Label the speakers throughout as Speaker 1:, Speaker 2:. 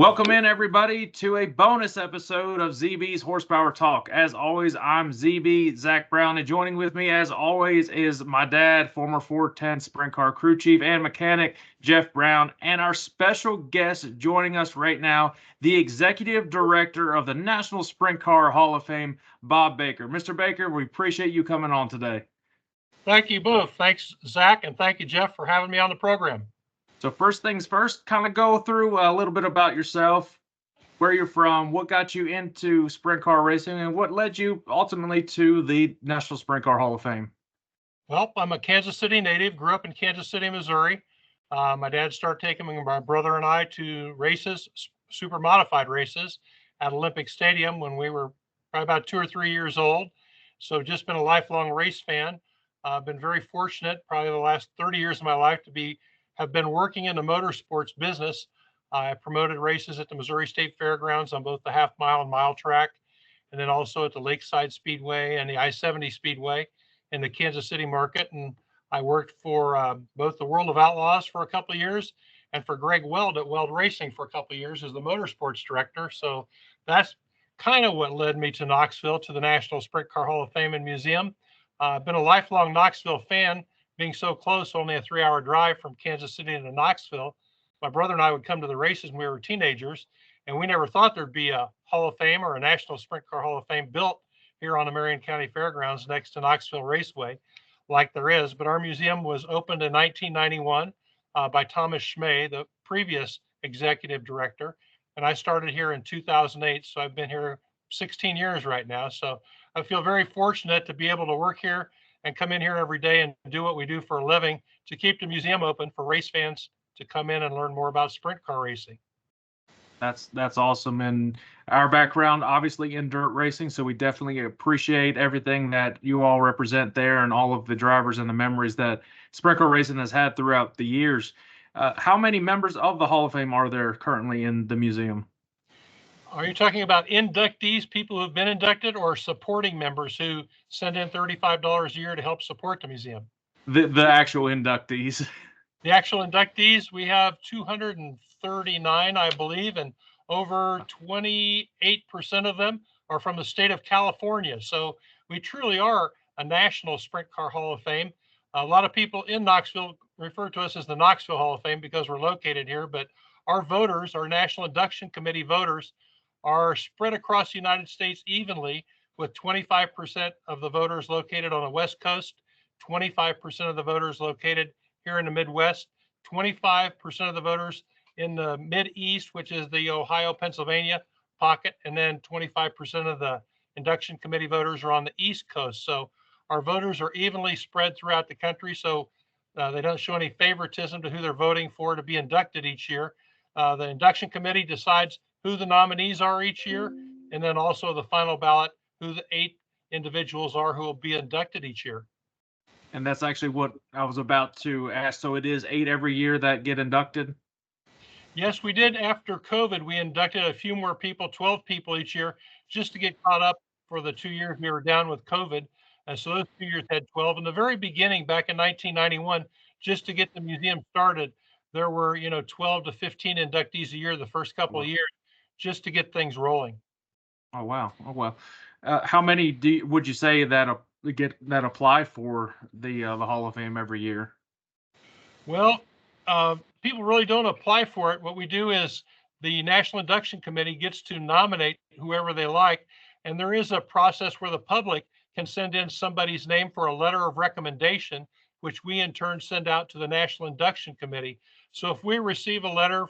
Speaker 1: Welcome in, everybody, to a bonus episode of ZB's Horsepower Talk. As always, I'm ZB, Zack Brown, and joining with me, as always, is my dad, former 410 Sprint Car crew chief and mechanic, Jeff Brown, and our special guest joining us right now, the executive director of the National Sprint Car Hall of Fame, Bob Baker. Mr. Baker, we appreciate you coming on today.
Speaker 2: Thank you both. Thanks, Zack, and thank you, Jeff, for having me on the program.
Speaker 1: So first things first, kind of go through a little bit about yourself, where you're from, what got you into sprint car racing, and what led you ultimately to the National Sprint Car Hall of Fame.
Speaker 2: Well, I'm a Kansas City native, grew up in Kansas City, Missouri. My dad started taking my brother and I to races, super modified races at Olympic Stadium when we were probably about 2 or 3 years old. So just been a lifelong race fan. I've been very fortunate, probably the last 30 years of my life, have been working in the motorsports business. I promoted races at the Missouri State Fairgrounds on both the half mile and mile track, and then also at the Lakeside Speedway and the I-70 Speedway in the Kansas City market. And I worked for both the World of Outlaws for a couple of years and for Greg Weld at Weld Racing for a couple of years as the motorsports director. So that's kind of what led me to Knoxville, to the National Sprint Car Hall of Fame and Museum. I've been a lifelong Knoxville fan, being so close, only a 3-hour drive from Kansas City to Knoxville. My brother and I would come to the races when we were teenagers, and we never thought there'd be a Hall of Fame or a National Sprint Car Hall of Fame built here on the Marion County Fairgrounds next to Knoxville Raceway like there is. But our museum was opened in 1991 by Thomas Schmay, the previous executive director, and I started here in 2008, so I've been here 16 years right now. So I feel very fortunate to be able to work here and come in here every day and do what we do for a living to keep the museum open for race fans to come in and learn more about sprint car racing.
Speaker 1: That's awesome. And our background, obviously, in dirt racing, so we definitely appreciate everything that you all represent there and all of the drivers and the memories that sprint car racing has had throughout the years. How many members of the Hall of Fame are there currently in the museum?
Speaker 2: Are you talking about inductees, people who've been inducted, or supporting members who send in $35 a year to help support the museum?
Speaker 1: The actual inductees.
Speaker 2: The actual inductees, we have 239, I believe, and over 28% of them are from the state of California. So we truly are a national sprint car Hall of Fame. A lot of people in Knoxville refer to us as the Knoxville Hall of Fame because we're located here, but our voters, our National Induction Committee voters, are spread across the United States evenly, with 25% of the voters located on the West Coast, 25% of the voters located here in the Midwest, 25% of the voters in the Mid-East, which is the Ohio, Pennsylvania pocket, and then 25% of the induction committee voters are on the East Coast. So our voters are evenly spread throughout the country, so they don't show any favoritism to who they're voting for to be inducted each year. The induction committee decides who the nominees are each year, and then also the final ballot, who the 8 individuals are who will be inducted each year.
Speaker 1: And that's actually what I was about to ask. So it is 8 every year that get inducted?
Speaker 2: Yes, we did. After COVID, we inducted a few more people, 12 people each year, just to get caught up for the 2 years we were down with COVID. And so those 2 years had 12. In the very beginning, back in 1991, just to get the museum started, there were, 12 to 15 inductees a year the first couple of years, just to get things rolling.
Speaker 1: Oh, wow. Oh, wow. How many would you say that apply for the Hall of Fame every year?
Speaker 2: Well, people really don't apply for it. What we do is the National Induction Committee gets to nominate whoever they like, and there is a process where the public can send in somebody's name for a letter of recommendation, which we in turn send out to the National Induction Committee. So if we receive a letter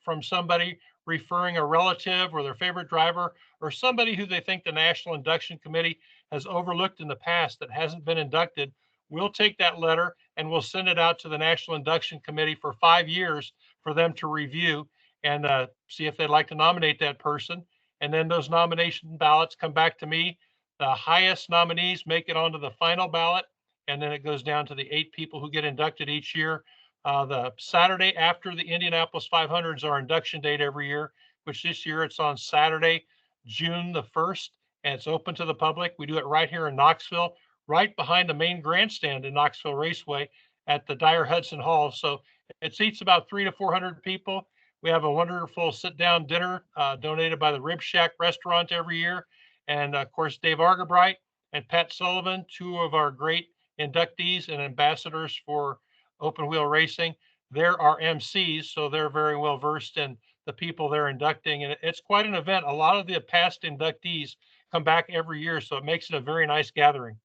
Speaker 2: from somebody referring a relative or their favorite driver or somebody who they think the National Induction Committee has overlooked in the past that hasn't been inducted, we'll take that letter and we'll send it out to the National Induction Committee for 5 years for them to review and see if they'd like to nominate that person. And then those nomination ballots come back to me. The highest nominees make it onto the final ballot, and then it goes down to the 8 people who get inducted each year. The Saturday after the Indianapolis 500 is our induction date every year, which this year it's on Saturday, June the 1st, and it's open to the public. We do it right here in Knoxville, right behind the main grandstand in Knoxville Raceway at the Dyer Hudson Hall. So it seats about 300 to 400 people. We have a wonderful sit-down dinner donated by the Rib Shack restaurant every year. And of course, Dave Argabright and Pat Sullivan, two of our great inductees and ambassadors for open wheel racing. They're our MCs, so they're very well versed in the people they're inducting. And it's quite an event. A lot of the past inductees come back every year, so it makes it a very nice gathering.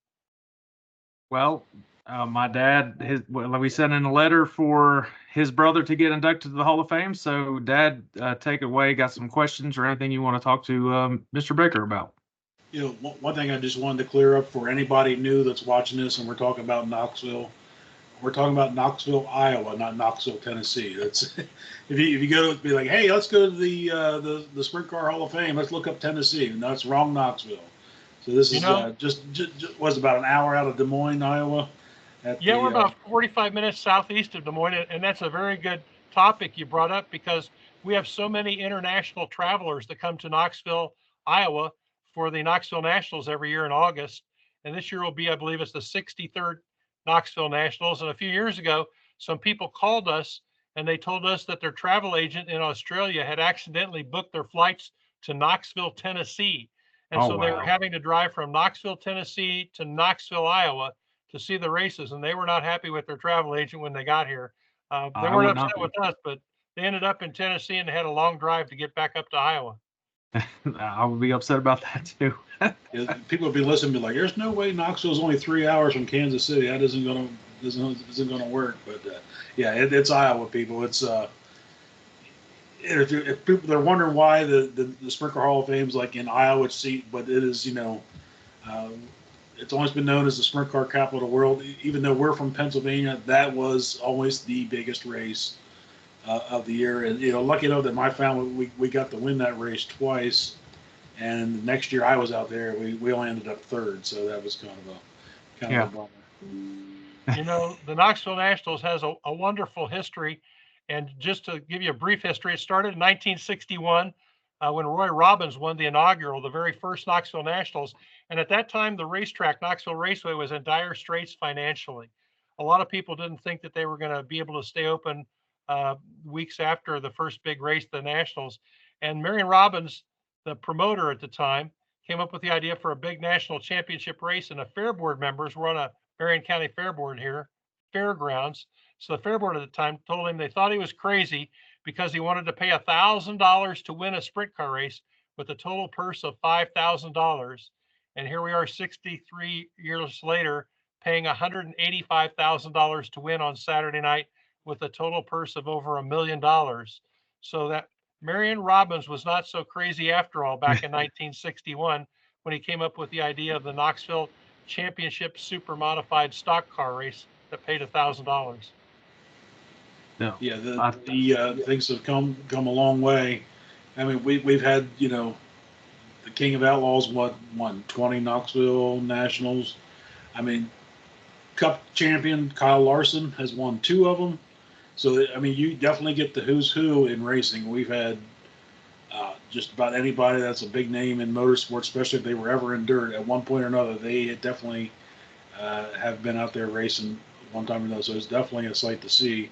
Speaker 1: Well, my dad, we sent in a letter for his brother to get inducted to the Hall of Fame. So, Dad, take it away. Got some questions or anything you want to talk to Mr. Baker about?
Speaker 3: One thing I just wanted to clear up for anybody new that's watching this, and we're talking about Knoxville. We're talking about Knoxville, Iowa, not Knoxville, Tennessee. That's if you go to be like, hey, let's go to the Sprint Car Hall of Fame. Let's look up Tennessee. No, it's wrong, Knoxville. So this is just was about an hour out of Des Moines, Iowa.
Speaker 2: We're about 45 minutes southeast of Des Moines, and that's a very good topic you brought up because we have so many international travelers that come to Knoxville, Iowa for the Knoxville Nationals every year in August. And this year will be, I believe, it's the 63rd Knoxville Nationals. And a few years ago, some people called us and they told us that their travel agent in Australia had accidentally booked their flights to Knoxville, Tennessee. And they were having to drive from Knoxville, Tennessee to Knoxville, Iowa to see the races. And they were not happy with their travel agent when they got here. They weren't upset with us, but they ended up in Tennessee and they had a long drive to get back up to Iowa.
Speaker 1: I would be upset about that too.
Speaker 3: People would be listening, be like, "There's no way Knoxville's only 3 hours from Kansas City. That isn't gonna work." But it's Iowa, people. It's if people they're wondering why the Sprint Car Hall of Fame is like in Iowa seat, but it is it's always been known as the Sprint Car capital of the world. Even though we're from Pennsylvania, that was always the biggest race of the year. And lucky enough that my family we got to win that race twice. And the next year I was out there, we only ended up third, so that was kind of a
Speaker 2: bummer. The Knoxville Nationals has a wonderful history, and just to give you a brief history, it started in 1961 when Roy Robbins won the very first Knoxville Nationals, and at that time the racetrack, Knoxville Raceway, was in dire straits financially. A lot of people didn't think that they were going to be able to stay open weeks after the first big race, the Nationals, and Marion Robbins, the promoter at the time, came up with the idea for a big national championship race, and the fair board members were on a Marion County Fair Board here, fairgrounds. So the fair board at the time told him they thought he was crazy because he wanted to pay $1,000 to win a sprint car race with a total purse of $5,000. And here we are 63 years later, paying $185,000 to win on Saturday night with a total purse of over $1 million. So that Marion Robbins was not so crazy after all back in 1961 when he came up with the idea of the Knoxville Championship Super Modified Stock Car Race that paid $1,000.
Speaker 3: No. Yeah, the things have come a long way. I mean, we've had the King of Outlaws won 20 Knoxville Nationals. I mean, Cup champion Kyle Larson has won 2 of them. So, I mean, you definitely get the who's who in racing. We've had just about anybody that's a big name in motorsports, especially if they were ever in dirt at one point or another. They definitely have been out there racing one time or another. So it's definitely a sight to see.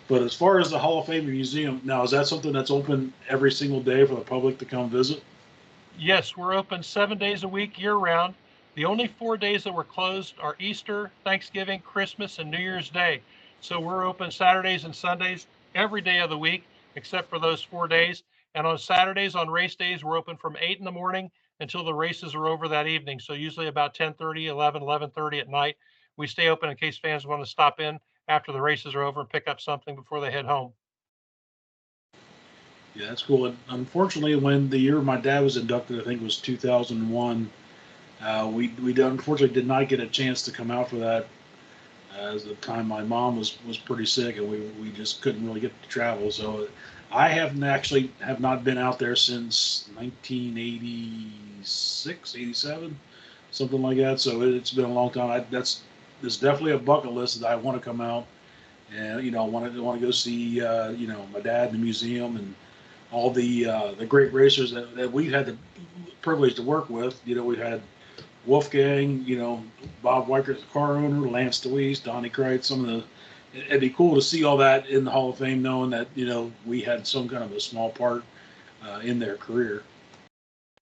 Speaker 3: But as far as the Hall of Fame Museum, now, is that something that's open every single day for the public to come visit?
Speaker 2: Yes, we're open 7 days a week, year-round. The only 4 days that we're closed are Easter, Thanksgiving, Christmas, and New Year's Day. So we're open Saturdays and Sundays every day of the week, except for those 4 days. And on Saturdays, on race days, we're open from 8 in the morning until the races are over that evening. So usually about 10:30, 11:30 at night. We stay open in case fans want to stop in after the races are over and pick up something before they head home.
Speaker 3: Yeah, that's cool. And unfortunately, when the year my dad was inducted, I think it was 2001, we unfortunately did not get a chance to come out for that. As the time my mom was pretty sick, and we just couldn't really get to travel. So I have not been out there since 1986, 87, something like that. So it's been a long time. There's definitely a bucket list that I want to come out, and I want to go see my dad in the museum and all the great racers that we've had the privilege to work with. We've had Wolfgang, Bob Weichert, the car owner, Lance DeWeese, Donnie Kreitz, some of the it'd be cool to see all that in the Hall of Fame, knowing that, we had some kind of a small part in their career.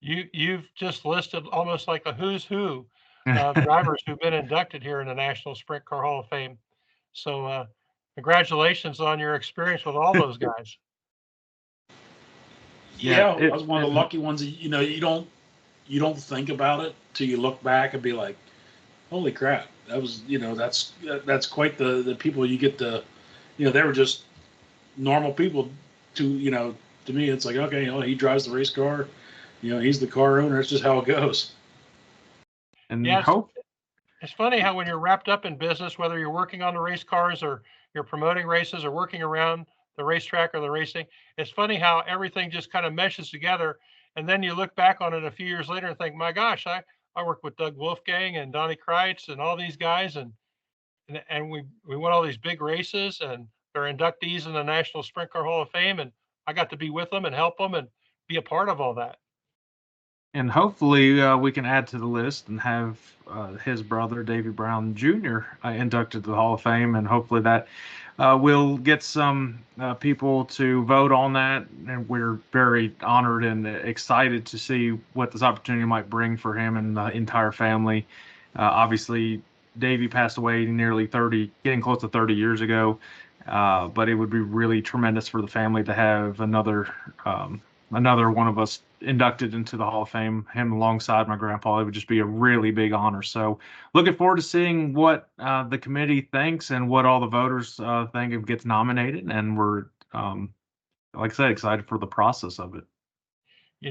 Speaker 2: You've just listed almost like a who's who of drivers who've been inducted here in the National Sprint Car Hall of Fame. So congratulations on your experience with all those guys.
Speaker 3: Yeah, I was one of the lucky ones. You don't think about it till you look back and be like, holy crap, that was, that's quite the people you get to, they were just normal people to me. It's like, okay, he drives the race car, he's the car owner. It's just how it goes.
Speaker 1: And
Speaker 2: it's funny how when you're wrapped up in business, whether you're working on the race cars or you're promoting races or working around the racetrack or the racing, it's funny how everything just kind of meshes together. And then you look back on it a few years later and think, my gosh, I worked with Doug Wolfgang and Donnie Kreitz and all these guys, and we won all these big races, and they're inductees in the National Sprint Car Hall of Fame, and I got to be with them and help them and be a part of all that.
Speaker 1: And hopefully we can add to the list and have his brother, Davy Brown Jr., inducted to the Hall of Fame. And hopefully that will get some people to vote on that. And we're very honored and excited to see what this opportunity might bring for him and the entire family. Obviously, Davy passed away nearly getting close to 30 years ago. But it would be really tremendous for the family to have another one of us inducted into the Hall of Fame, him alongside my grandpa. It would just be a really big honor. So looking forward to seeing what the committee thinks and what all the voters think if it gets nominated. And we're, like I said, excited for the process of it.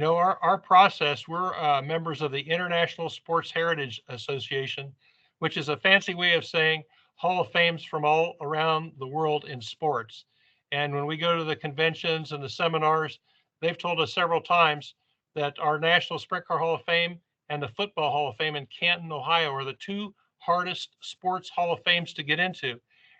Speaker 2: Our process, we're members of the International Sports Heritage Association, which is a fancy way of saying Hall of Fames from all around the world in sports. And when we go to the conventions and the seminars, they've told us several times that our National Sprint Car Hall of Fame and the Football Hall of Fame in Canton, Ohio, are the two hardest sports Hall of Fames to get into.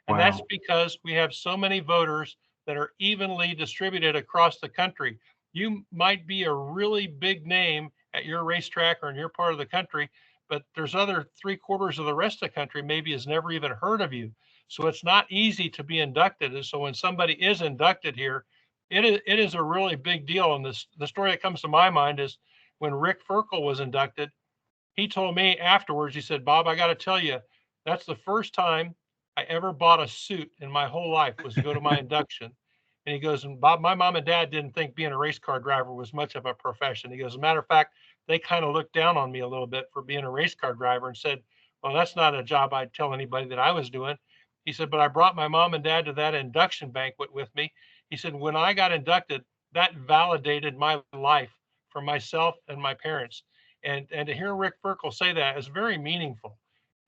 Speaker 2: And that's because we have so many voters that are evenly distributed across the country. You might be a really big name at your racetrack or in your part of the country, but there's other 3/4 of the rest of the country maybe has never even heard of you. So it's not easy to be inducted. And so when somebody is inducted here, it is a really big deal. And the story that comes to my mind is when Rick Ferkel was inducted, he told me afterwards, he said, Bob, I got to tell you, that's the first time I ever bought a suit in my whole life was to go to my induction. And he goes, and Bob, my mom and dad didn't think being a race car driver was much of a profession. He goes, as a matter of fact, they kind of looked down on me a little bit for being a race car driver and said, well, that's not a job I'd tell anybody that I was doing. He said, but I brought my mom and dad to that induction banquet with me. He said, when I got inducted, that validated my life for myself and my parents. And to hear Rick Ferkel say that is very meaningful.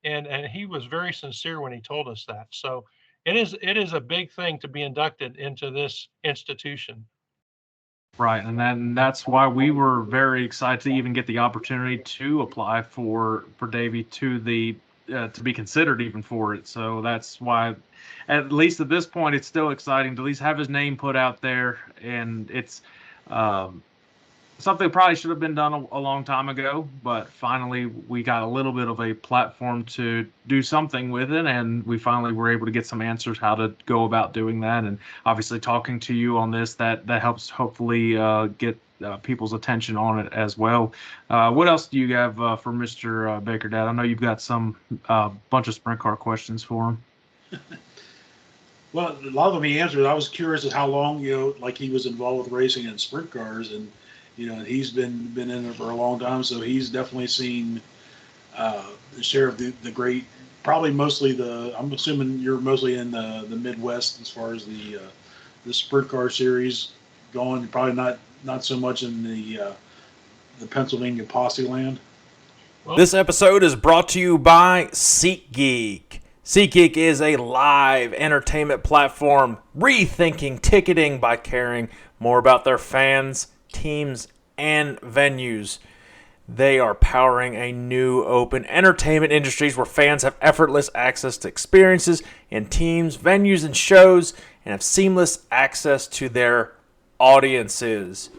Speaker 2: And he was very sincere when he told us that. So it is a big thing to be inducted into this institution.
Speaker 1: Right. And that's why we were very excited to even get the opportunity to apply for Davey to be considered even for it. So that's why, at least at this point, it's still exciting to at least have his name put out there. And it's something that probably should have been done a long time ago, but finally we got a little bit of a platform to do something with it, and we finally were able to get some answers how to go about doing that. And obviously talking to you on this, that helps hopefully get people's attention on it as well. What else do you have for Mr. Baker, Dad? I know you've got some bunch of sprint car questions for him.
Speaker 3: Well, a lot of them he answered. I was curious as how long, like he was involved with racing in sprint cars, and he's been in it for a long time, so he's definitely seen the share of the great. Probably mostly I'm assuming you're mostly in the Midwest as far as the sprint car series going. Probably not so much in the Pennsylvania posse land.
Speaker 4: This episode is brought to you by SeatGeek. SeatGeek is a live entertainment platform rethinking ticketing by caring more about their fans, teams, and venues. They are powering a new open entertainment industries where fans have effortless access to experiences in teams, venues, and shows, and have seamless access to their audiences.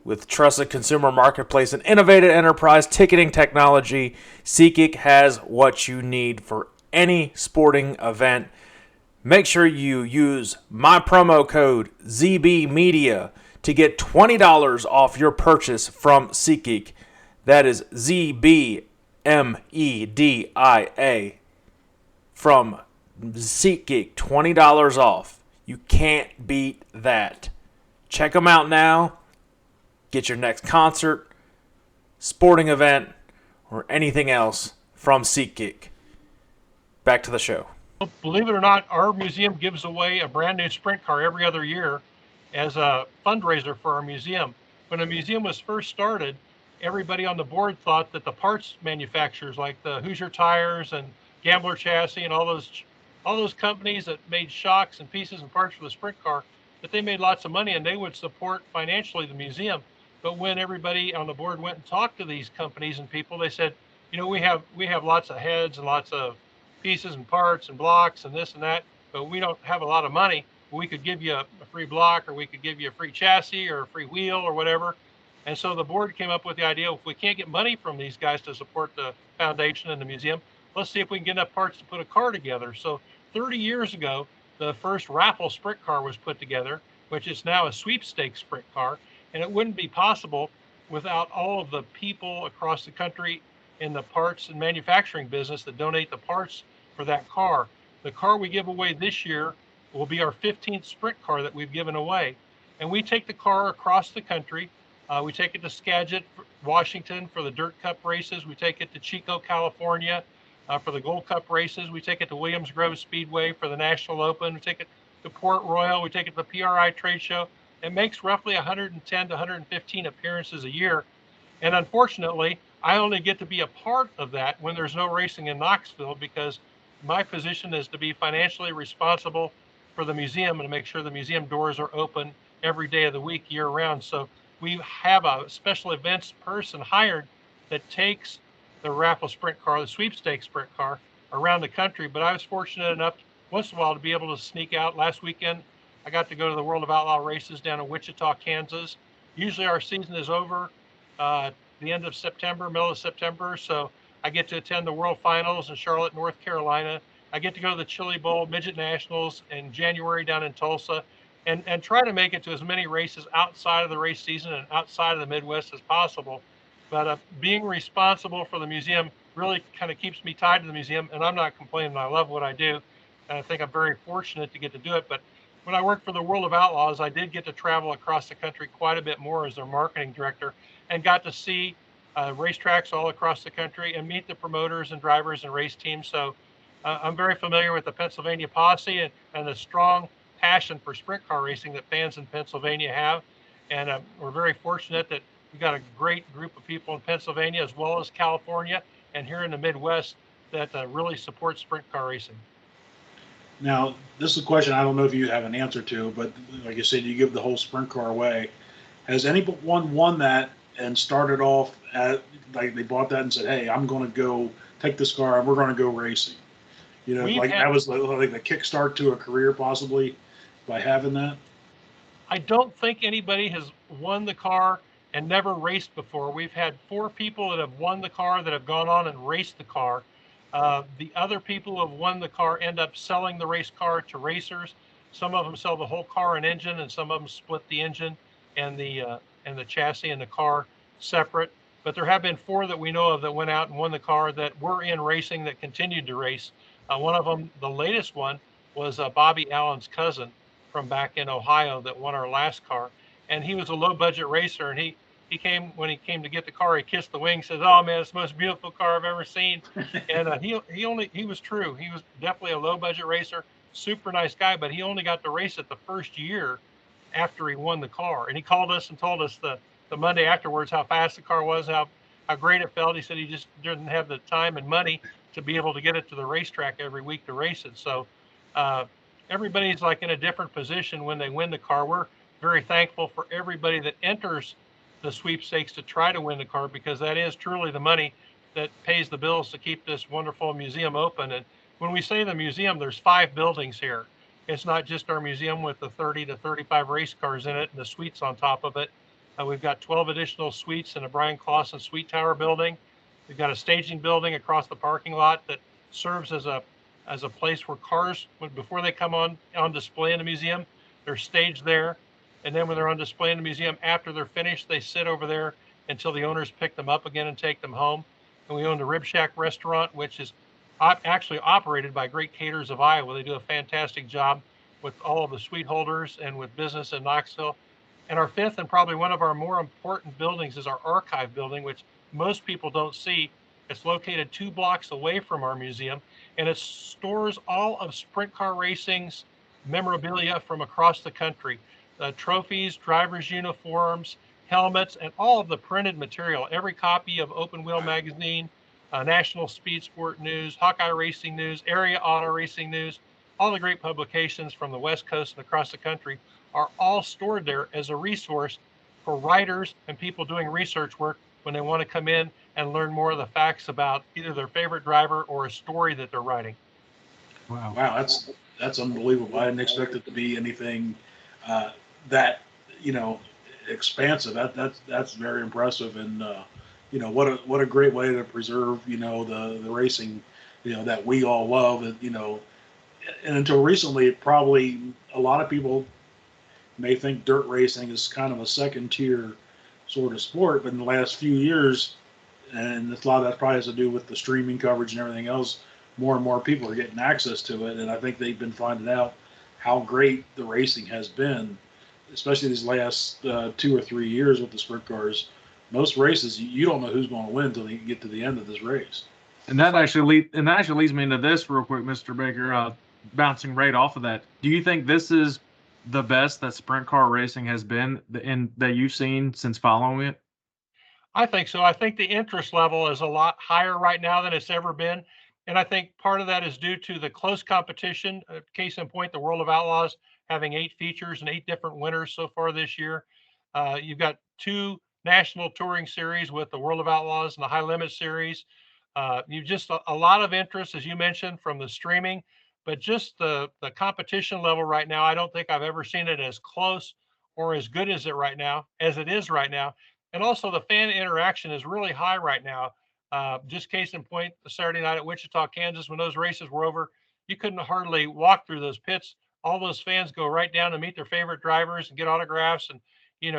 Speaker 4: With trusted consumer marketplace and innovative enterprise ticketing technology, SeatGeek has what you need for any sporting event. make sure you use my promo code ZBMedia to get $20 off your purchase from SeatGeek. That is ZBMEDIA from SeatGeek, $20 off. You can't beat that. Check them out now. Get your next concert, sporting event, or anything else from SeatGeek. Back to the show.
Speaker 2: Believe it or not, our museum gives away a brand new sprint car every other year as a fundraiser for our museum. When the museum was first started, everybody on the board thought that the parts manufacturers like the Hoosier Tires and Gambler Chassis and all those companies that made shocks and pieces and parts for the sprint car, that they made lots of money and they would support financially the museum. But when everybody on the board went and talked to these companies and people, they said, you know, we have lots of heads and lots of pieces and parts and blocks and this and that, but we don't have a lot of money. We could give you a free block, or we could give you a free chassis or a free wheel or whatever. And so the board came up with the idea, if we can't get money from these guys to support the foundation and the museum, let's see if we can get enough parts to put a car together. So 30 years ago, the first raffle sprint car was put together, which is now a sweepstakes sprint car. And it wouldn't be possible without all of the people across the country in the parts and manufacturing business that donate the parts for that car. The car we give away this year will be our 15th sprint car that we've given away. And we take the car across the country. We take it to Skagit, Washington for the Dirt Cup races. We take it to Chico, California for the Gold Cup races. We take it to Williams Grove Speedway for the National Open. We take it to Port Royal. We take it to the PRI trade show. It makes roughly 110 to 115 appearances a year. And unfortunately, I only get to be a part of that when there's no racing in Knoxville, because my position is to be financially responsible for the museum and to make sure the museum doors are open every day of the week, year round. So we have a special events person hired that takes the raffle sprint car, the sweepstakes sprint car, around the country. But I was fortunate enough once in a while to be able to sneak out. Last weekend, I got to go to the World of Outlaw races down in Wichita, Kansas. Usually our season is over the end of September, middle of September. So I get to attend the World Finals in Charlotte, North Carolina. I get to go to the Chili Bowl Midget Nationals in January down in Tulsa, and try to make it to as many races outside of the race season and outside of the Midwest as possible. But being responsible for the museum really kind of keeps me tied to the museum, and I'm not complaining. I love what I do, and I think I'm very fortunate to get to do it. But when I worked for the World of Outlaws, I did get to travel across the country quite a bit more as their marketing director, and got to see racetracks all across the country and meet the promoters and drivers and race teams. So I'm very familiar with the Pennsylvania posse and the strong passion for sprint car racing that fans in Pennsylvania have. And we're very fortunate that we've got a great group of people in Pennsylvania as well as California and here in the Midwest that really support sprint car racing.
Speaker 3: Now, this is a question I don't know if you have an answer to, but like you said, you give the whole sprint car away. Has anyone won that and started off at, like, they bought that and said, hey, I'm going to go take this car and we're going to go racing? You know, that was like the kickstart to a career possibly by having that?
Speaker 2: I don't think anybody has won the car and never raced before. We've had 4 people that have won the car that have gone on and raced the car. The other people who have won the car end up selling the race car to racers. Some of them sell the whole car and engine, and some of them split the engine and the chassis and the car separate. But there have been 4 that we know of that went out and won the car that were in racing that continued to race. One of them, the latest one, was Bobby Allen's cousin from back in Ohio that won our last car. And he was a low budget racer, and he came, when he came to get the car, he kissed the wing, says, oh man, it's the most beautiful car I've ever seen. And he was true. He was definitely a low budget racer, super nice guy, but he only got to race it the first year after he won the car. And he called us and told us the Monday afterwards how fast the car was, how great it felt. He said he just didn't have the time and money to be able to get it to the racetrack every week to race it. So everybody's like in a different position when they win the car. We're very thankful for everybody that enters the sweepstakes to try to win the car, because that is truly the money that pays the bills to keep this wonderful museum open. And when we say the museum, there's 5 buildings here. It's not just our museum with the 30 to 35 race cars in it and the suites on top of it. We've got 12 additional suites in a Brian Clausen Suite Tower building. We've got a staging building across the parking lot that serves as a as a place where cars, before they come on display in the museum, they're staged there. And then when they're on display in the museum, after they're finished, they sit over there until the owners pick them up again and take them home. And we own the Rib Shack restaurant, which is actually operated by Great Caterers of Iowa. They do a fantastic job with all of the suite holders and with business in Knoxville. And our fifth and probably one of our more important buildings is our archive building, which most people don't see. It's located 2 blocks away from our museum, and it stores all of sprint car racing's memorabilia from across the country. Trophies, drivers' uniforms, helmets, and all of the printed material. Every copy of Open Wheel magazine, National Speed Sport News, Hawkeye Racing News, Area Auto Racing News, all the great publications from the West Coast and across the country are all stored there as a resource for writers and people doing research work when they want to come in and learn more of the facts about either their favorite driver or a story that they're writing.
Speaker 3: Wow, that's unbelievable. I didn't expect it to be anything that expansive. That's very impressive, and what a great way to preserve the racing that we all love. And until recently, probably a lot of people may think dirt racing is kind of a second tier sort of sport, but in the last few years, and a lot of that probably has to do with the streaming coverage and everything else, more and more people are getting access to it, and I think they've been finding out how great the racing has been, especially these last 2 or 3 years with the sprint cars. Most races, you don't know who's going to win until you get to the end of this race.
Speaker 1: And that actually leads me into this real quick, Mr. Baker. Bouncing right off of that, do you think this is the best that sprint car racing has been that you've seen since following it?
Speaker 2: I think so. I think the interest level is a lot higher right now than it's ever been. And I think part of that is due to the close competition. Case in point, the World of Outlaws having 8 features and 8 different winners so far this year. You've got 2 national touring series with the World of Outlaws and the High Limit series. You've just a lot of interest, as you mentioned, from the streaming. But just the competition level right now, I don't think I've ever seen it as close or as good as it is right now. And also the fan interaction is really high right now. Just case in point, the Saturday night at Wichita, Kansas, when those races were over, you couldn't hardly walk through those pits. All those fans go right down to meet their favorite drivers and get autographs and,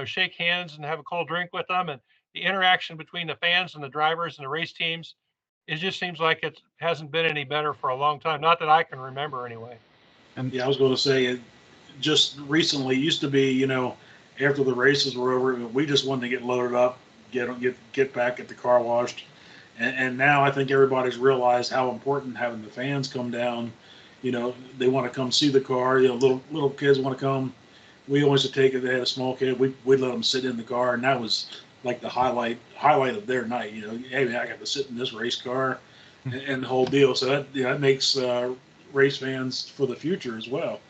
Speaker 2: shake hands and have a cold drink with them. And the interaction between the fans and the drivers and the race teams, it just seems like it hasn't been any better for a long time. Not that I can remember anyway.
Speaker 3: And yeah, I was going to say, it just recently used to be, after the races were over, we just wanted to get loaded up, get back, get the car washed. And now I think everybody's realized how important having the fans come down. They want to come see the car. Little kids want to come. We always would take it. They had a small kid. We'd let them sit in the car, and that was like the highlight of their night. Hey, man, I got to sit in this race car, and the whole deal. So that makes race fans for the future as well.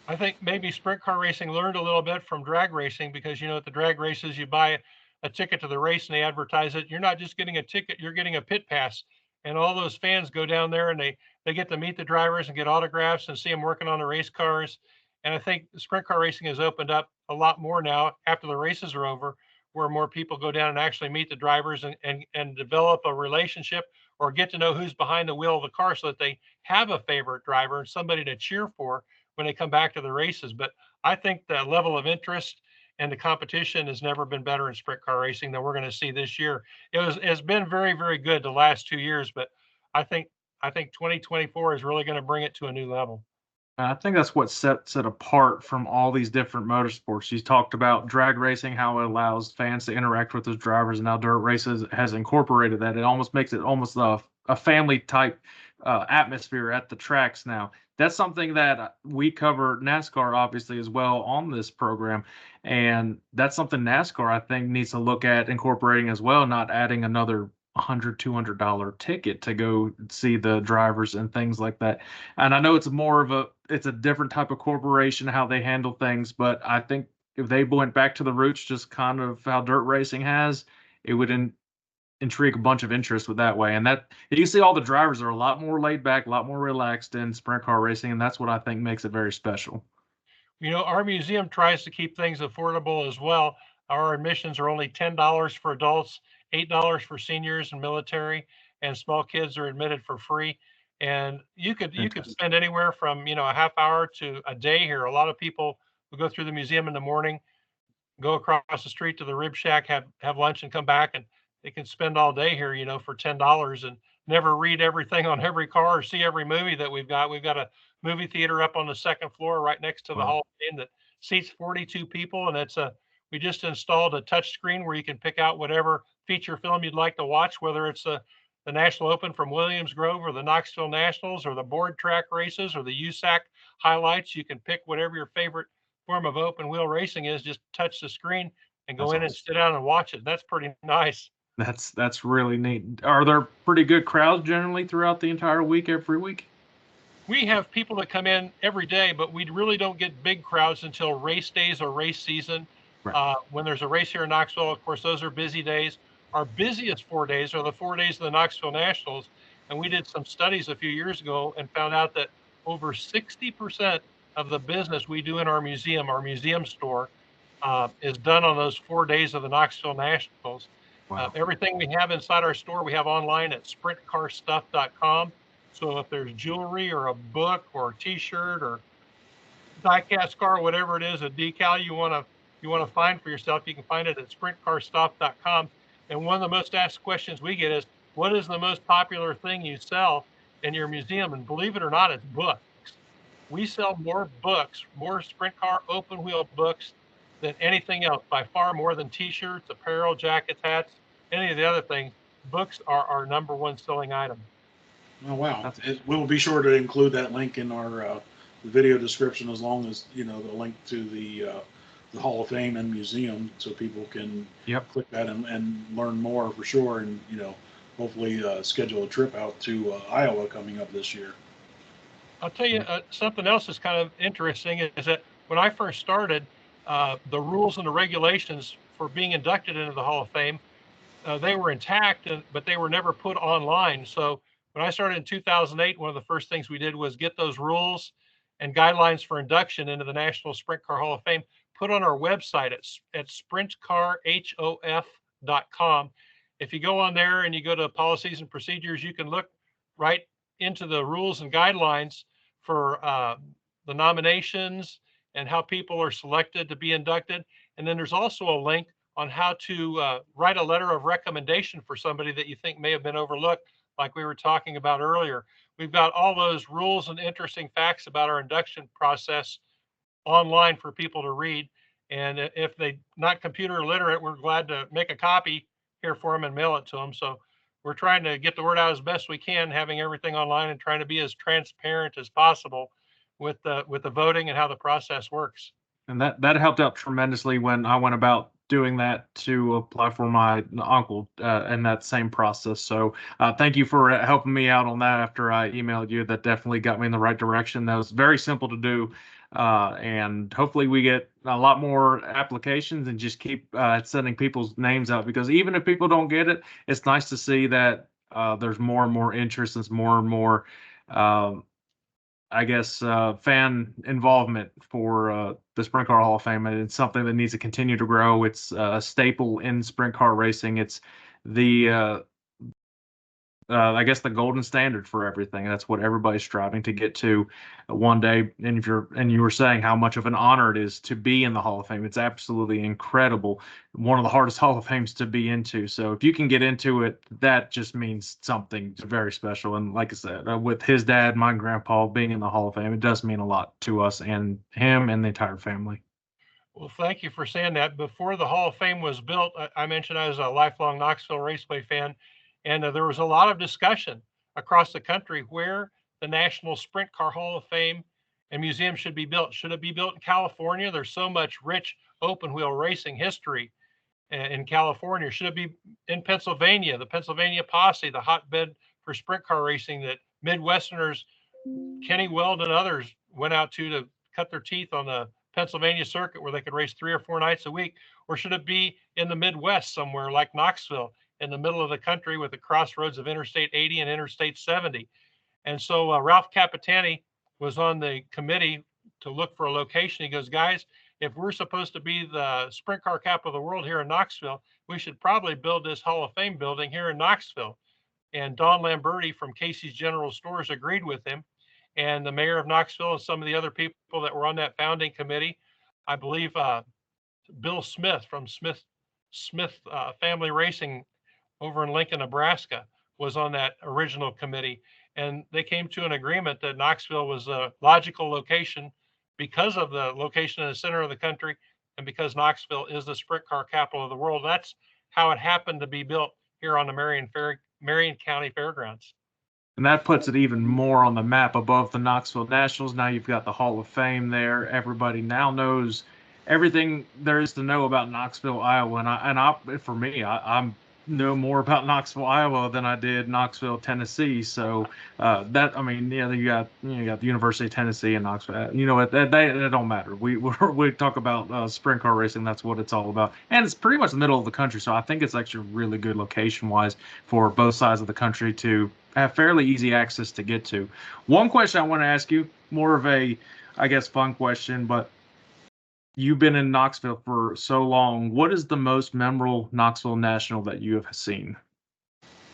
Speaker 2: I think maybe sprint car racing learned a little bit from drag racing because, at the drag races, you buy a ticket to the race and they advertise it. You're not just getting a ticket, you're getting a pit pass. And all those fans go down there and they get to meet the drivers and get autographs and see them working on the race cars. And I think sprint car racing has opened up a lot more now after the races are over, where more people go down and actually meet the drivers and develop a relationship or get to know who's behind the wheel of the car so that they have a favorite driver and somebody to cheer for when they come back to the races. But I think the level of interest and the competition has never been better in sprint car racing than we're going to see this year. It's been very, very good the last 2 years, but I think 2024 is really going to bring it to a new level.
Speaker 1: I think that's what sets it apart from all these different motorsports. You talked about drag racing, how it allows fans to interact with those drivers, and now dirt races has incorporated that. It almost makes it almost a family type atmosphere at the tracks now. That's something that we cover NASCAR obviously as well on this program, and that's something NASCAR I think needs to look at incorporating as well, not adding another $100, $200 ticket to go see the drivers and things like that. And I know it's a different type of corporation, how they handle things, but I think if they went back to the roots, just kind of how dirt racing has, it would intrigue a bunch of interest with that way. And that you see all the drivers are a lot more laid back, a lot more relaxed in sprint car racing, and that's what I think makes it very special.
Speaker 2: Our museum tries to keep things affordable as well. Our admissions are only $10 for adults, $8 for seniors and military, and small kids are admitted for free. And you could spend anywhere from, a half hour to a day here. A lot of people will go through the museum in the morning, go across the street to the Rib Shack, have lunch, and come back, and they can spend all day here, for $10 and never read everything on every car or see every movie that we've got. We've got a movie theater up on the second floor right next to the Hall of Fame that seats 42 people, and we just installed a touch screen where you can pick out whatever feature film you'd like to watch, whether it's the National Open from Williams Grove or the Knoxville Nationals or the board track races or the USAC highlights. You can pick whatever your favorite form of open wheel racing is. Just touch the screen and go in and sit down and watch it. That's pretty nice.
Speaker 1: That's really neat. Are there pretty good crowds generally throughout the entire week, every week?
Speaker 2: We have people that come in every day, but we really don't get big crowds until race days or race season. Right. When there's a race here in Knoxville, of course, those are busy days. Our busiest 4 days are the 4 days of the Knoxville Nationals. And we did some studies a few years ago and found out that over 60% of the business we do in our museum store, is done on those 4 days of the Knoxville Nationals. Wow. Everything we have inside our store, we have online at sprintcarstuff.com. So if there's jewelry or a book or a T-shirt or die-cast car, whatever it is, a decal you want to find for yourself, you can find it at sprintcarstuff.com. And one of the most asked questions we get is, what is the most popular thing you sell in your museum? And believe it or not, it's books. We sell more books, more sprint car open wheel books than anything else, by far more than T-shirts, apparel, jackets, hats, any of the other things. Books are our number one selling item.
Speaker 3: Oh, wow. We'll be sure to include that link in our video description, as long as, the link to the Hall of Fame and museum, so people can click that and learn more for sure. And, hopefully schedule a trip out to Iowa coming up this year.
Speaker 2: I'll tell you something else that's kind of interesting is that when I first started, the rules and the regulations for being inducted into the Hall of Fame, they were intact, but they were never put online. So when I started in 2008, one of the first things we did was get those rules and guidelines for induction into the National Sprint Car Hall of Fame put on our website at sprintcarhof.com. If you go on there and you go to policies and procedures, you can look right into the rules and guidelines for the nominations and how people are selected to be inducted. And then there's also a link on how to write a letter of recommendation for somebody that you think may have been overlooked, like we were talking about earlier. We've got all those rules and interesting facts about our induction process online for people to read. And if they're not computer literate, we're glad to make a copy here for them and mail it to them. So we're trying to get the word out as best we can, having everything online and trying to be as transparent as possible with the voting and how the process works.
Speaker 1: And that helped out tremendously when I went about doing that to apply for my uncle in that same process. So thank you for helping me out on that after I emailed you. That definitely got me in the right direction. That was very simple to do. And hopefully we get a lot more applications and just keep sending people's names out, because even if people don't get it, it's nice to see that there's more and more interest and more and more fan involvement for the Sprint Car Hall of Fame. And it's something that needs to continue to grow. It's a staple in sprint car racing. It's the the golden standard for everything. That's what everybody's striving to get to one day. And you were saying how much of an honor it is to be in the Hall of Fame. It's absolutely incredible. One of the hardest Hall of Fames to be into. So if you can get into it, that just means something very special. And like I said, with his dad, my grandpa being in the Hall of Fame, it does mean a lot to us and him and the entire family.
Speaker 2: Well, thank you for saying that. Before the Hall of Fame was built, I mentioned I was a lifelong Knoxville Raceway fan. And there was a lot of discussion across the country where the National Sprint Car Hall of Fame and Museum should be built. Should it be built in California? There's so much rich open wheel racing history in California. Should it be in Pennsylvania? The Pennsylvania Posse, the hotbed for sprint car racing that Midwesterners, Kenny Weld and others went out to cut their teeth on the Pennsylvania circuit, where they could race 3 or 4 nights a week? Or should it be in the Midwest somewhere like Knoxville, in the middle of the country with the crossroads of Interstate 80 and Interstate 70? And so Ralph Capitani was on the committee to look for a location. He goes, guys, if we're supposed to be the sprint car capital of the world here in Knoxville, we should probably build this Hall of Fame building here in Knoxville. And Don Lamberti from Casey's General Stores agreed with him. And the mayor of Knoxville and some of the other people that were on that founding committee, I believe Bill Smith from Smith Family Racing over in Lincoln, Nebraska, was on that original committee. And they came to an agreement that Knoxville was a logical location because of the location in the center of the country and because Knoxville is the sprint car capital of the world. That's how it happened to be built here on the Marion County Fairgrounds.
Speaker 1: And that puts it even more on the map above the Knoxville Nationals. Now you've got the Hall of Fame there. Everybody now knows everything there is to know about Knoxville, Iowa. For me, I'm know more about Knoxville, Iowa than I did Knoxville, Tennessee. So you got the University of Tennessee and Knoxville. You know what? That don't matter. We talk about sprint car racing. That's what it's all about, and it's pretty much the middle of the country. So I think it's actually really good location wise for both sides of the country to have fairly easy access to get to. One question I want to ask you, more of a, I guess, fun question, but you've been in Knoxville for so long. What is the most memorable Knoxville National that you have seen?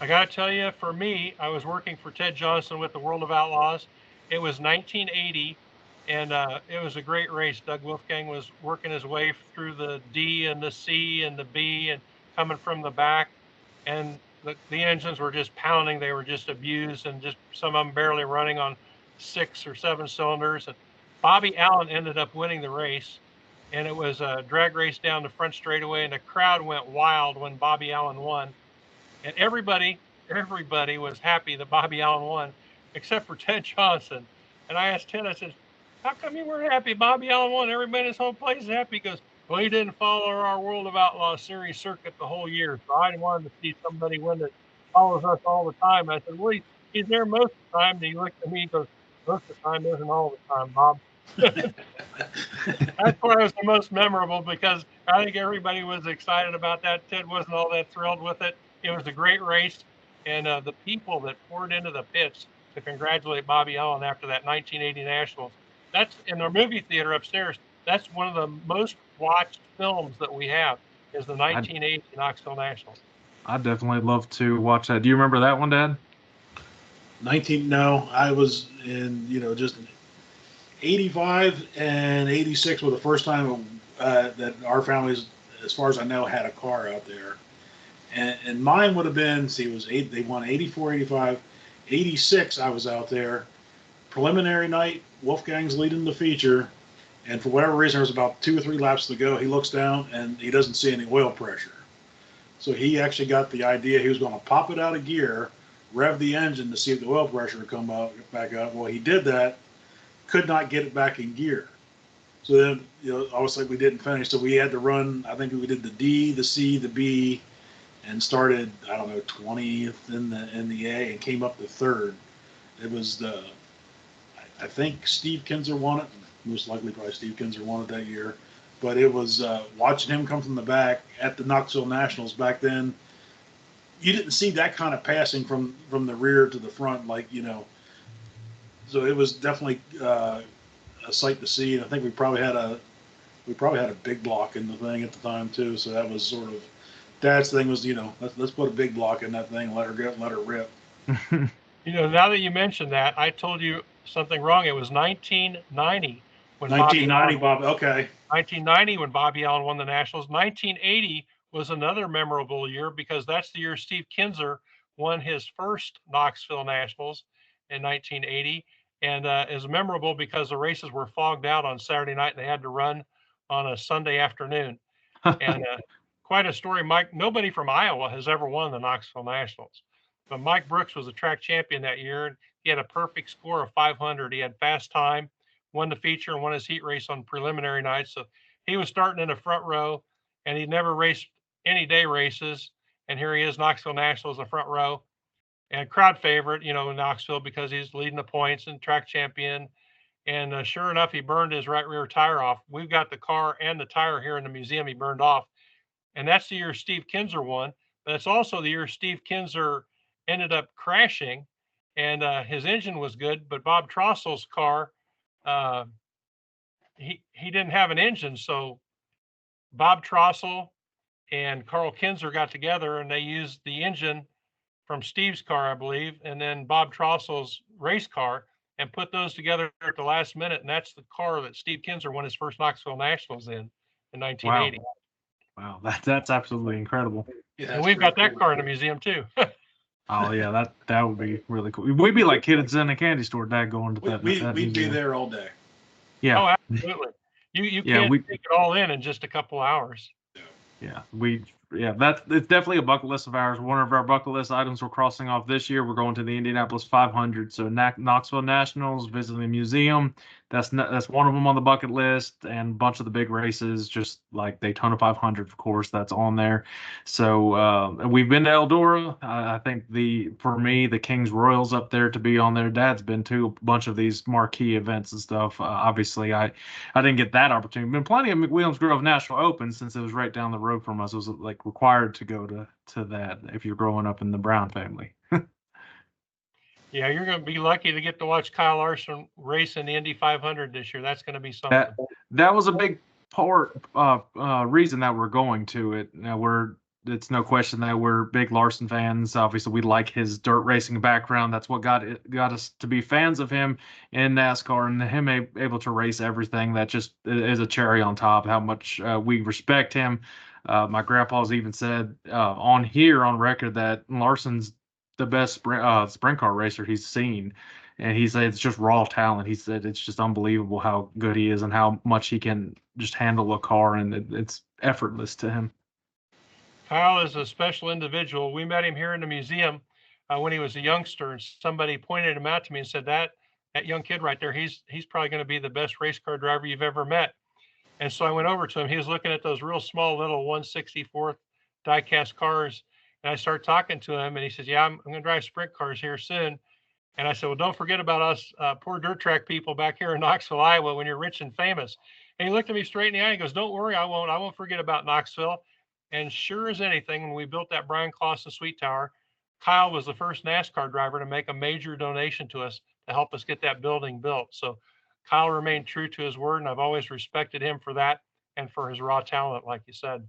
Speaker 2: I got to tell you, for me, I was working for Ted Johnson with the World of Outlaws. It was 1980, and it was a great race. Doug Wolfgang was working his way through the D and the C and the B and coming from the back. And the engines were just pounding. They were just abused, and just some of them barely running on 6 or 7 cylinders. And Bobby Allen ended up winning the race. And it was a drag race down the front straightaway, and the crowd went wild when Bobby Allen won. And everybody was happy that Bobby Allen won, except for Ted Johnson. And I asked Ted, I said, how come you weren't happy Bobby Allen won? Everybody in this whole place is happy. He goes, well, he didn't follow our World of Outlaws series circuit the whole year. So I wanted to see somebody win that follows us all the time. I said, well, he's there most of the time. And he looked at me and goes, most of the time isn't all the time, Bob. That's where it was the most memorable, because I think everybody was excited about that. Ted wasn't all that thrilled with it. It was a great race, and the people that poured into the pits to congratulate Bobby Allen after that 1980 Nationals. That's in our movie theater upstairs. That's one of the most watched films that we have, is the 1980 Knoxville Nationals.
Speaker 1: I'd definitely love to watch that. Do you remember that one, Dad?
Speaker 3: No, I was in, just 85 and 86 were the first time that our families, as far as I know, had a car out there. And mine would have been, they won 84, 85, 86, I was out there. Preliminary night, Wolfgang's leading the feature, and for whatever reason, there was about 2 or 3 laps to go. He looks down, and he doesn't see any oil pressure. So he actually got the idea he was going to pop it out of gear, rev the engine to see if the oil pressure would come back up. Well, he did that, could not get it back in gear. So then, obviously we didn't finish. So we had to run, I think we did the D, the C, the B, and started, 20th in the A and came up to 3rd. It was I think Steve Kinzer won it. Most likely probably Steve Kinzer won it that year. But it was watching him come from the back at the Knoxville Nationals back then. You didn't see that kind of passing from the rear to the front, So it was definitely a sight to see. And I think we probably had a big block in the thing at the time too. So that was sort of Dad's thing was, let's put a big block in that thing, let her rip.
Speaker 2: Now that you mentioned that, I told you something wrong. It was 1990 when
Speaker 3: 1990, Bob. Okay.
Speaker 2: 1990 when Bobby Allen won the Nationals. 1980 was another memorable year, because that's the year Steve Kinzer won his first Knoxville Nationals in 1980, and is memorable because the races were fogged out on Saturday night and they had to run on a Sunday afternoon. And quite a story, Mike. Nobody from Iowa has ever won the Knoxville Nationals, but Mike Brooks was a track champion that year, and he had a perfect score of 500. He had fast time, won the feature, and won his heat race on preliminary night. So he was starting in the front row, and he'd never raced any day races. And here he is, Knoxville Nationals, the front row, and crowd favorite, in Knoxville, because he's leading the points and track champion. And sure enough, he burned his right rear tire off. We've got the car and the tire here in the museum he burned off. And that's the year Steve Kinzer won. But it's also the year Steve Kinzer ended up crashing, and his engine was good, but Bob Trossel's car, he didn't have an engine. So Bob Trossel and Carl Kinzer got together, and they used the engine from Steve's car, I believe, and then Bob Trossel's race car, and put those together at the last minute. And that's the car that Steve Kinzer won his first Knoxville Nationals in 1980.
Speaker 1: Wow, that's absolutely incredible.
Speaker 2: Yeah, and we've got that car in the museum too.
Speaker 1: Oh yeah, that would be really cool. We'd be like kids in a candy store, Dad, going to that.
Speaker 3: We'd be there all day.
Speaker 2: Yeah. Oh, absolutely. You can't take it all in just a couple hours.
Speaker 1: Yeah, it's definitely a bucket list of ours. One of our bucket list items we're crossing off this year. We're going to the Indianapolis 500. So Knoxville Nationals, visiting the museum. That's one of them on the bucket list, and a bunch of the big races, just like Daytona 500, of course, that's on there. So we've been to Eldora. I think for me, the Kings Royals up there to be on there. Dad's been to a bunch of these marquee events and stuff. Obviously, I didn't get that opportunity. Been plenty of McWilliams Grove National Open since it was right down the road from us. It was like required to go to that if you're growing up in the Brown family.
Speaker 2: Yeah, you're going to be lucky to get to watch Kyle Larson race in the Indy 500 this year. That's going to be something.
Speaker 1: That was a big reason that we're going to it. Now it's no question that we're big Larson fans. Obviously, we like his dirt racing background. That's what got us to be fans of him in NASCAR, and him able to race everything. That just is a cherry on top. How much we respect him. My grandpa's even said on record that Larson's the best sprint car racer he's seen, and he said it's just raw talent. He said it's just unbelievable how good he is and how much he can just handle a car, and it's effortless to him.
Speaker 2: Kyle is a special individual. We met him here in the museum when he was a youngster, and somebody pointed him out to me and said that young kid right there, he's probably going to be the best race car driver you've ever met. And so I went over to him. He was looking at those real small little 1/64 die-cast cars. And I started talking to him, and he says, yeah, I'm going to drive sprint cars here soon. And I said, well, don't forget about us poor dirt track people back here in Knoxville, Iowa, when you're rich and famous. And he looked at me straight in the eye and goes, don't worry, I won't forget about Knoxville. And sure as anything, when we built that Brian Clausen Sweet Tower, Kyle was the first NASCAR driver to make a major donation to us to help us get that building built. So Kyle remained true to his word, and I've always respected him for that and for his raw talent, like you said.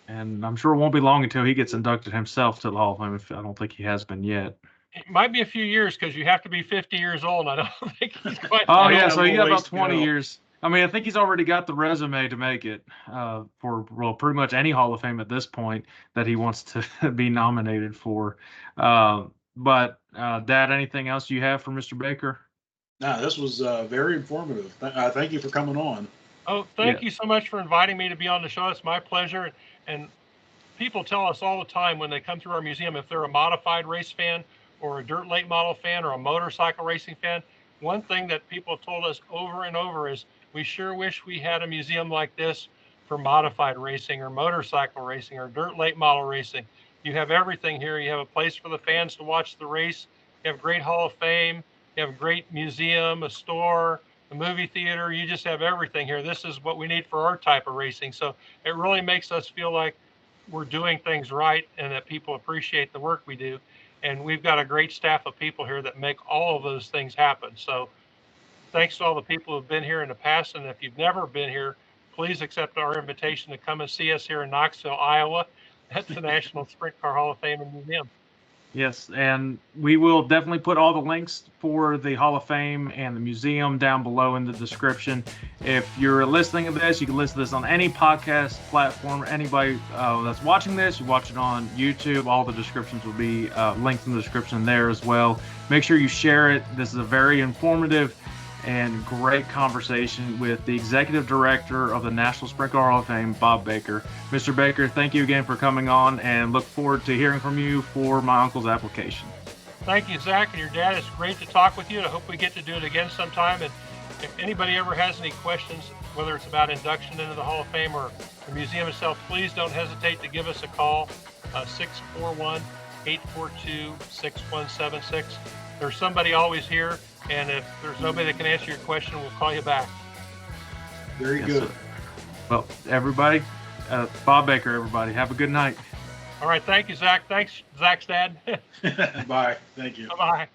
Speaker 1: And I'm sure it won't be long until he gets inducted himself to the Hall of Fame. I don't think he has been yet.
Speaker 2: It might be a few years because you have to be 50 years old. And I don't think he's quite.
Speaker 1: Oh, yeah. So he got about 20 years. I mean, I think he's already got the resume to make it for pretty much any Hall of Fame at this point that he wants to be nominated for. But Dad, anything else you have for Mr. Baker?
Speaker 3: No, this was very informative. Thank you for coming on.
Speaker 2: Oh, thank you so much for inviting me to be on the show. It's my pleasure. And people tell us all the time when they come through our museum, if they're a modified race fan or a dirt late model fan or a motorcycle racing fan, one thing that people have told us over and over is we sure wish we had a museum like this for modified racing or motorcycle racing or dirt late model racing. You have everything here. You have a place for the fans to watch the race. You have a great Hall of Fame. You have a great museum, a store, a movie theater. You just have everything here. This is what we need for our type of racing. So it really makes us feel like we're doing things right and that people appreciate the work we do. And we've got a great staff of people here that make all of those things happen. So thanks to all the people who've been here in the past. And if you've never been here, please accept our invitation to come and see us here in Knoxville, Iowa at the National Sprint Car Hall of Fame and Museum.
Speaker 1: Yes, and we will definitely put all the links for the Hall of Fame and the museum down below in the description. If you're listening to this, you can listen to this on any podcast platform. Anybody that's watching this, you watch it on YouTube. All the descriptions will be linked in the description there as well. Make sure you share it. This is a very informative and great conversation with the executive director of the National Sprint Car Hall of Fame, Bob Baker. Mr. Baker, thank you again for coming on, and look forward to hearing from you for my uncle's application.
Speaker 2: Thank you, Zach, and your dad. It's great to talk with you. I hope we get to do it again sometime. And if anybody ever has any questions, whether it's about induction into the Hall of Fame or the museum itself, please don't hesitate to give us a call, 641-842-6176. There's somebody always here. And if there's nobody that can answer your question, we'll call you back.
Speaker 3: Very good.
Speaker 1: Sir. Well, everybody, Bob Baker, everybody, have a good night.
Speaker 2: All right. Thank you, Zach. Thanks, Zach's dad.
Speaker 3: Bye. Thank you.
Speaker 2: Bye-bye.